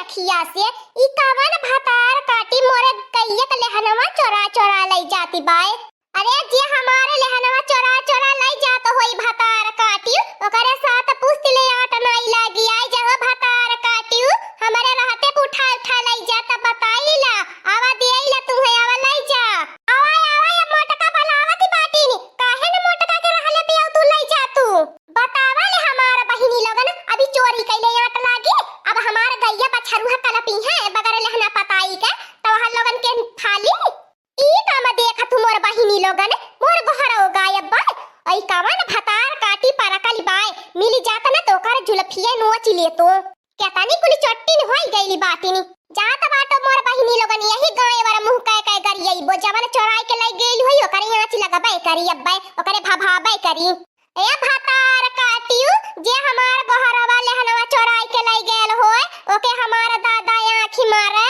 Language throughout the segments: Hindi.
अखिया से ई कवन भतार काटी मोरे कहिए के लेहनवा चोरा चोरा ले जाती बाय। अरे जे हमारे लेहनवा चोरा चोरा ले जात होई भतार काटी ओकरे साथ पुस्त ले आट नहीं लगी आई जहो भतार काटी हमारे रहते उठा उठा ले जाता बताईला आवा देईला तू है आवा ले जा आवा आवा ये मोटका बलावती बाटी नी काहे न मोटका के रहले पे तू ले जा तू बतावा ले हमार बहिनी लोगन अभी चोरी कैले आट लागी अब हमार गैया बछरुहा कलपी है बगर लेहना पताई के तो हम लोगन के थाली ई काम देख तू मोर बहिनी लोगन मोर बहरो गायब बा आई कावन भतार काटी परकली बाय मिली जात न तो कर जुलफिए नोच ले तो केतानी कुली चट्टी न होई गईली बाटी नी जात बाटो मोर बहिनी लोगन यही गाय वाला मुंह कह कह करियई बो जवन चोराई के लई गेली होई ओकरे आंच लगाबै करी अब्बै ओकरे भभाबै करी ए भतार काटियो जे हमार बहरवा लेहनवा चोराई के लई गेल होय ओके हमार दादा आंखी मारे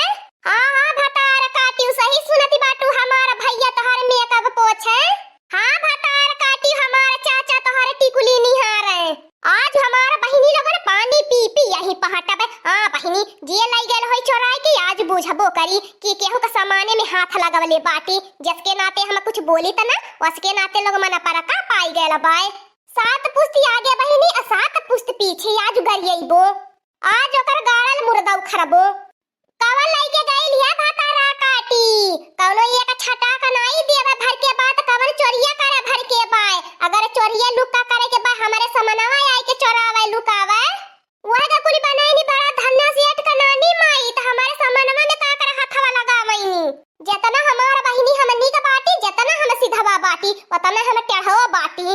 हां भतार काटियो सही सुनती बाटू हमार भैया तोहर मेकअप पोछे हां भतार काटियो हमार चाचा तोहर टिकुली निहारे आज हमार बहिनी लोगन पानी पी पी यही पहटबे हां बहिनी जे लई गेल होय चोराई के आज बुझबो करी कि केहू के सामाने में हाथ लगावले बाटी जिसके नाते हम कुछ बोली त ना उसके नाते लोग मना पर का पाई गेल बाय सात पुस्ती आगे बहिनी आ सात पुस्त पीछे आज गरियइबो आज ओकर गाड़ल मुर्दा उखरबो कवन लइके गइल है भतारा काटी कौनो एक छटा का नाई देवे भर के बात कवन चोरिया करे भर के बाय अगर चोरिया लुका करे के बा हमारे समनवा आई के चोरावे लुकावे वह का कुली बनाई नी बड़ा धन्ना सेठ का नानी माई त हमारे समनवा में का कर हाथवा लगावईनी जतना हमार बहिनी हमनी का बाटी जतना हम सीधवा बाटी उतना हम टेढ़वा बाटी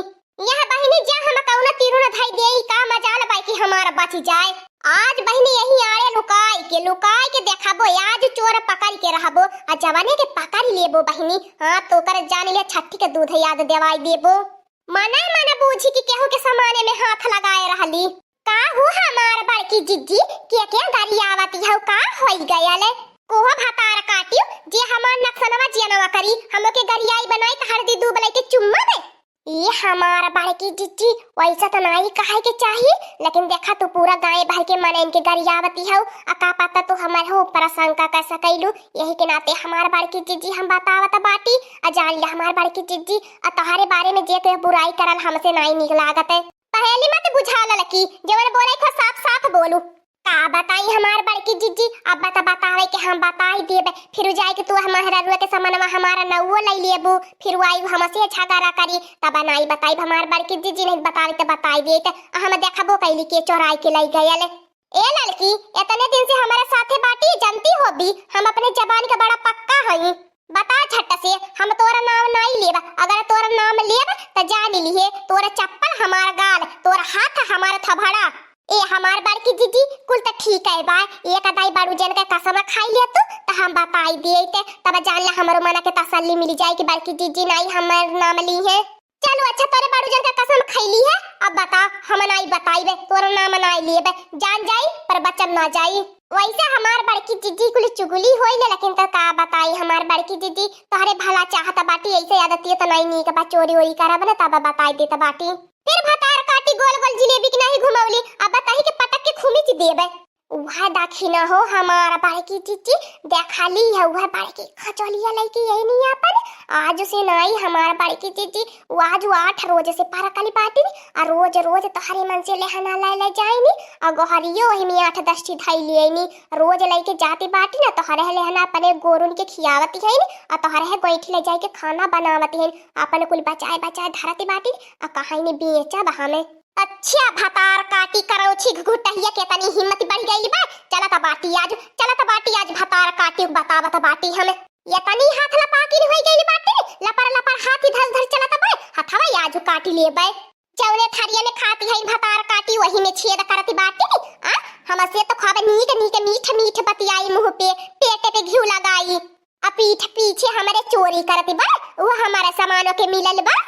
यह बहिनी जे हम कौन तीरू न धाई देई का मजाल बाई कि हमारा बच जाए आज बहिनी यही आड़े लुकाई के देखाबो आज चोर पकड़ के रहबो आ जवाने के पकड़ लेबो बहिनी हां तो कर जान ले छट्टी के दूध याद देवाई देबो मना मना बूझी कि केहू के सामाने में हाथ लगाए रहली का हो हमार बड़की जिज्जी के गाड़ी आवती हौ का होई गयाले कोह भतार काटियो जे हमार नक्सनवा जियनवा करी हमो के गरियाई बनाई त हरदी दूबले के चुम्मा दे ये हमारा बड़की जिज्जी वैसा तो नहीं कहे के चाहिए लेकिन देखा तू पूरा गाय भर के मन इनके गरियावती हो अका पता तो हमारे हो पर शंका कर सकैलू यही के नाते हमार बड़की जिज्जी हम बतावत बाटी आ जान ले हमार बड़की जिज्जी आ तोहरे बारे में जे कोई बुराई करल हमसे नहीं निक लागत है पहली मत बुझा लकी जवन बोले को साफ साफ बोलू का बताई हमार बड़की जिज्जी अब बतावे के हम बताई देबे फिर जाए के तू हमारा रुआ के सामानवा हमारा नउओ लई लेबू फिर आई हमसे झगड़ा करी तब नहीं बताई हमार बड़की जिज्जी नहीं बतावे त बताई दे त हम देखबो कैली के चोराई के लई गयल ए लड़की इतने दिन से हमारे साथे बाटी जानती होबी हम अपने जबान का बड़ा पक्का हई बता झट से हम तोरा नाम नहीं लेबा अगर तोरा नाम लेब त जान लिए तोरा चप्पल हमार गाल तोरा हाथ हमार थभड़ा ए हमार बड़की जिज्जी कुल त ठीक है बा एक अदाई बारू जन का कसम खाई ले तो हम बताई देते तब जान ला हमरो मना के तसल्ली मिल जाए कि बड़की जिज्जी नहीं हमार नाम ली है चलो अच्छा तोरे बारू जन का कसम खैली है अब बता हम नहीं बताईबे तोरा नाम नहीं लेबे जान जाई पर बचन ना जाई वैसे हमार बड़की जिज्जी कुल चुगली होई ले लेकिन त का बताई हमार बड़की जिज्जी तोहरे भला चाहत बाटी ऐसे आदत तो नहीं नी के बा चोरी ओरी करब न तब बताई देत बाटी फिर भतार काटी गोल गोल जिलेबी की नहीं घुमावली अब बताई के पटक के खुमी ची देबे वह दाखी न हो हमारा बड़की जिज्जी देखाली है वह बड़की खचोलिया लईकी यही नहीं अपन आज से नहीं हमारा बड़की जिज्जी आज 8 रोज से परकली बाटी आ रोज रोज तोहरे मन से लेहना ले जाईनी आ गोहरियो वही में 8-10 ठी धाई लेनी रोज लईके जाती बाटी ना तोहरे लेहना अपने गोरुन के खियावती है आ तोहरे गोइठी ले जाए के खाना बनावती है अपन कुल बचाए धरती बाटी आ कहाई ने बेचा बहामे अच्छा भतार काटी करो छी घुटहिया के तनी हिम्मत बढ़ गई बा चला त बाटी आज भतार काटी बतावत बाटी हमें ये तनी हाथ लपाकी होई गई बाटी लपर हाथी धर चला त बा हथवा आज काटी लेबे जौने थरिया में खाती है भतार काटी वही में छेद करती बाटी आ हमसे तो खावे नीक मीठ बतियाई मुंह पे पेट पे घी लगाई आ पीठ पीछे हमारे चोरी करती बा वो हमारे सामानों के मिलल बा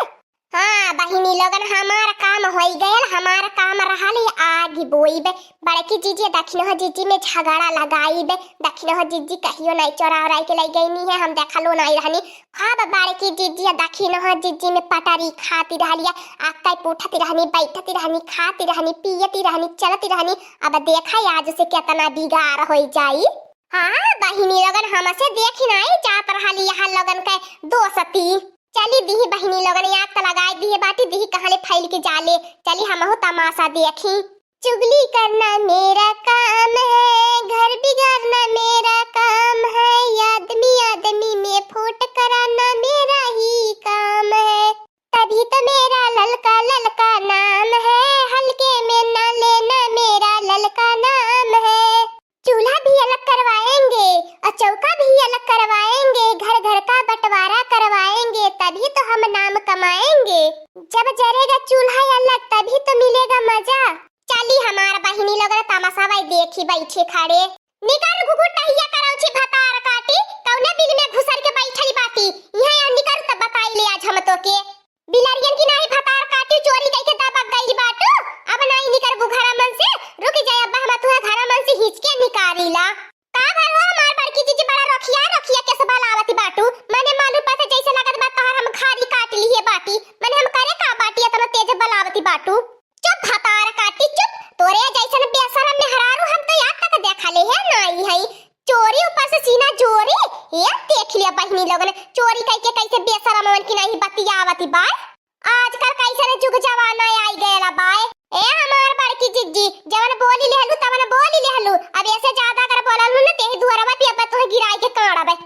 हाँ बहिनी लोगन हमारा काम होई गयल, हमारा काम रहल आगे बोईबे। बड़की जीजी दक्षिण हो जीजी में झगड़ा लगाईबे। दक्षिण हो जीजी कहियो नहीं चोरा उराई के लई गई नहीं है, हम देखलो नहीं रहनी। हाँ बड़की जीजी दक्षिण हो जीजी में पटारी खाती रहलिया, आकाई पूठती रहनी, बैठती रहनी, खाती रहनी, पियती रहनी, चलती रहनी। अब देखा आज से कितना बिगाड़ हो जाई। हाँ बहिनी लोगन हमसे देखी नहीं जात रहली यहाँ लोगन के दोस्ती। चली दी बहिनी लोगन याद तो लगाई दी बाटी दी कहां ले फैल के जाले। चली हम हो तमाशा देखी। चुगली करना मेरा काम है, घर बिगाड़ना मेरा काम है, आदमी आदमी में फूट कराना मेरा ही काम है। तभी तो मेरा ललका ललका नाम है, हल्के में ना लेना मेरा ललका नाम है। चूल्हा भी अलग करवाएंगे और चौका भी अलग करवाएंगे, घर घर का बंटवारा करवाएंगे, तभी तो हम नाम कमाएंगे। जब जरेगा चूल्हा अलग तभी तो मिलेगा मजा। चली हमारा बहिनी लोग तमाशा भाई देखी बैठे खड़े। निकाल घुघुटैया करौछी भतार काटी, कौने बिल में घुसर के बैठली बाटी। यहां निकाल तब बताई ले आज हम तो के। बिलारियन की नहीं भतार काटी चोरी कई के दबक गई बाटू। अब नहीं निकल बुघरा मन से, रुक जाए अब्बा हम तुहा घरा मन से हिच के निकालीला। का भर हो हमार बड़की जीजी बड़ा रखिया रखिया के सब लावती बाटू। मने मालूम पता जैसे लगत बा तोहर हम खारी काट ली है बाटी। मने हम करे का बाटी इतना तेज बलावती बाटू। चुप भतार काटी चुप, तोरे जैसन बेशरम में हरारू हम तो याद तक देखा ले है नहीं है। चोरी ऊपर से सीना जोरी, ये देख लिया बहिनी लोगन चोरी कई के कैसे बेशरम मन की नहीं बतियावती बाय। आजकल कैसे जुग जमाना आई गएला बाय। ए हमार बड़की जिज्जी जवन बोली लेहलू तवन बोली लेहलू, अब ऐसे ज्यादा कर बोललू न तेही दुआरवा पे अब तो गिराई के काड़बे।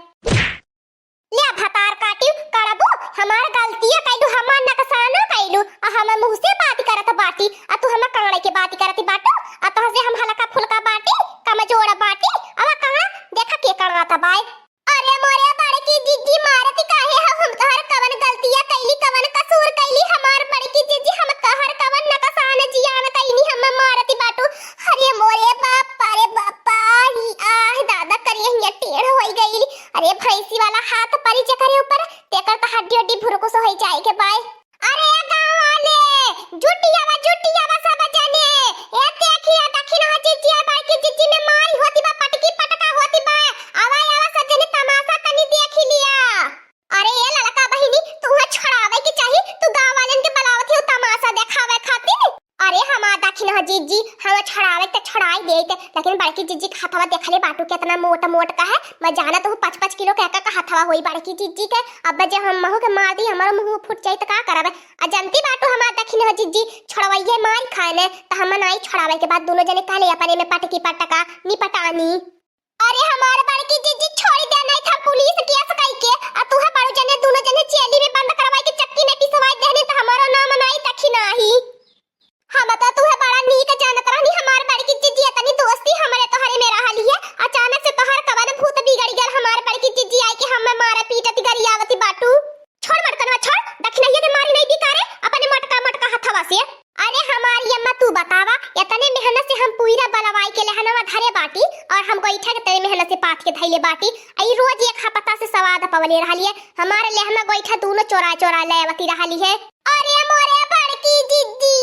ले भतार काटी काड़बू, हमार गलती है कैलू, हमार नकसाना कैलू आ हम मुंह से बात करत बाटी आ तू हम काड़े के बात करती बाटू आ तो से हम हल्का फुल्का बाटी कमजोर बाटी। अब काड़ा देखा के काड़ता बाय। अरे मोरे बड़की जिज्जी मारती काहे हो, हम तोहर कवन गलतिया कैली कवन कसूर कैली। हमार बड़की जिज्जी हम तोहर कवन नकसान जियान कैली हम मारती बाटू। अरे मोरे बाप रे बापा आह दादा करिए हिया टेढ़ होई गई। अरे भैंसी वाला हाथ परी जकरे ऊपर तेकर त हड्डी हड्डी भुरकुस होई जाए के बाय। अरे गांव वाले जुटियावा सब जने ए देखिए दक्षिण हो जिज्जी बड़की जिज्जी में मारी होती बा, पटकी पटका होती बा। आवा सब जने तमाशा तनी देख लिया। अरे ये लड़का बहिनी तू छड़ावे की चाही, तू गांव वालन के बुलावत हो तमाशा देखावे खातिर। अरे हमार दक्षिण हो जिज्जी हम छड़ावे त छड़ाई देते, लेकिन बड़की जिज्जी का हथवा देखले बाटू कितना मोटा मोट का है। मैं जाना तो 5-5 किलो का हथवा होई बड़की जिज्जी के। अब जे हम महू के मार दी हमारा मुंह फुट जाई त का करबे। आ जानती बाटू हमार दक्षिण हो जिज्जी छड़वाइए मार खाने त हम नहीं छड़ावे के बाद दोनों जने कहले अपने में पटकी पटका निपटानी। अरे हमारे बड़की जिज्जी छोड़ दे नहीं था पुलिस केस कई के आ तू है बड़ो जने दोनों जने जेली में बंद करवाई के चक्की में पिसवाई देने त हमारा नाम नहीं दक्षिण ही। हम तो तू है बड़ा नीक जानत रहनी हमार बड़की जिज्जी इतनी दोस्ती हमरे तोहरे में रहली है। अचानक से तोहर कवन भूत बिगड़ गेल हमार बड़की जिज्जी आई के हम मारे पीटती गरियावती बाटू। छोड़ मटकनवा छोड़, दक्षिणैया के मारी नहीं बिकारे अपने मटका मटका हथवा से। अरे हमारी अम्मा तू बतावा इतने मेहनत से हम पूरा बलवाई के लहनवा धरे बाटी और हम गोईठा के तेरे मेहनत से पाट के धैले बाटी। आई रोज एक खपता से स्वाद पवले रहली है, हमारे लहना गोईठा दोनों चोरा चोरा लेवती रहली है। अरे मोरे बड़की जिज्जी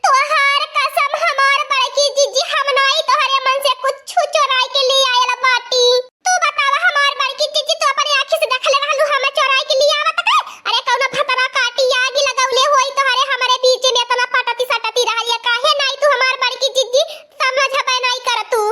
तोहार कसम हमार बड़की जिज्जी हम नहीं तोहरे मन से कुछ चोराई के ले आएला बाटी। तू बतावा हमार बड़की जिज्जी तू अपने आंखी से देखले रहलू हम चोराई के लिए आवत का। अरे कौनो भतरा काटी आगी लगौले होई तोहरे हमारे बीच में इतना पटती सटती रहलिए काहे नहीं तू हमार बड़की जिज्जी समझबे नहीं कर तू।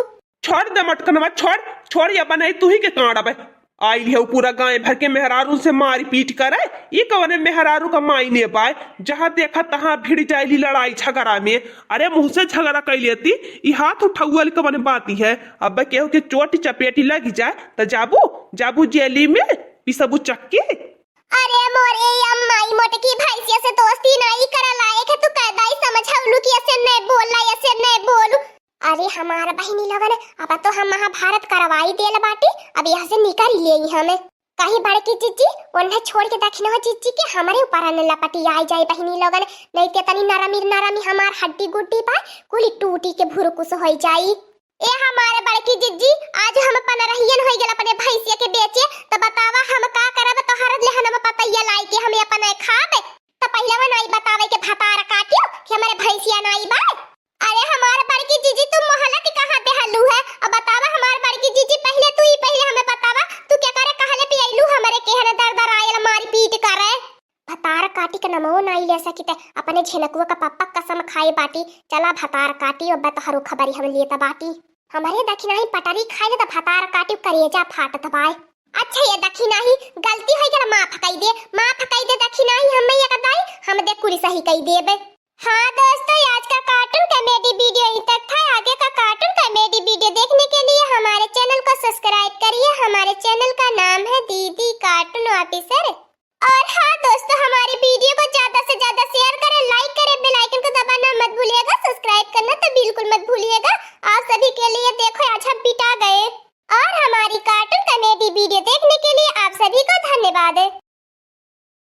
छोड़ दे मटकनवा छोड़ या बनाई तू ही के काड़बे। आई लियो पूरा गांव भर के मेहरारू से मारी पीट करे। ये कवने मेहरारू का मायने पाए, जहाँ देखा तहाँ भिड़ जाएली लड़ाई झगड़ा में। अरे मुंह से झगड़ा कर लेती ये हाथ उठाउल कवने बाती है। अब केहू के चोट चपेटी लग जाए तो जाबू जेली में पिसबू चक्की। अरे मोरे अम्माई मोटकी भैंसिया से दोस्ती नहीं करा लायक है, तू कैदाई समझाउलू कि ऐसे नहीं बोलना ऐसे नहीं बोलू। अरे हमारा बहिनी लगन अब तो हम महाभारत करवाई देल बाटी, अब यहाँ से निकल ले हमें कहीं बड़की जिज्जी उन्हें छोड़ के दक्षिण हो जिज्जी के हमारे ऊपर आने लपटी आई जाए बहिनी लगन। नहीं ते तनी नरमी हमार हड्डी गुड्डी पा कुली टूटी के भुरकुस हो जाई। ए हमारे बड़की जिज्जी आज हम अपन रहियन हो गेल अपने भैंसिया के बेचे तो बतावा हम का करब तोहर लेहन में पतैया लाई के हम अपन खाबे। तो पहले नाई बतावे के भतार काटियो कि हमारे भैंसिया नाई बा। अरे हमारे बड़की जीजी तुम मोहल्ला के कहां पे हल्लू है और बतावा हमारे बड़की जीजी पहले हमें बतावा तू क्या करे कहले पे आइलू हमारे केहन दर आयल मारी पीट करे। भतार काटी के नमो नाई ले सकिते अपने झेनकुआ का पप्पा कसम खाए बाटी। चला भतार काटी और बतहरु खबरी हम लिए बाटी हमारे दखिनाही पटरी खाए तो भतार काटी करेजा फाटत बाय। अच्छा ये दखिनाही गलती है क्या माफ कई दे दखिनाही हम ये कदाई हम दे कुरी सही कई देबे। हाँ दोस्तों आज का कार्टून कॉमेडी वीडियो यहीं तक था। आगे का कार्टून कॉमेडी वीडियो देखने के लिए हमारे चैनल को सब्सक्राइब करिए। हमारे चैनल का नाम है दीदी कार्टून ऑफिसर। और हाँ दोस्तों हमारी वीडियो को ज्यादा से ज्यादा शेयर करें, लाइक करें, बेल आइकन को दबाना मत भूलिएगा, सब्सक्राइब करना तो बिल्कुल मत भूलिएगा। आप सभी के लिए देखो आज हम पिटा गए। और हमारी कार्टून कॉमेडी वीडियो देखने के लिए आप सभी को धन्यवाद।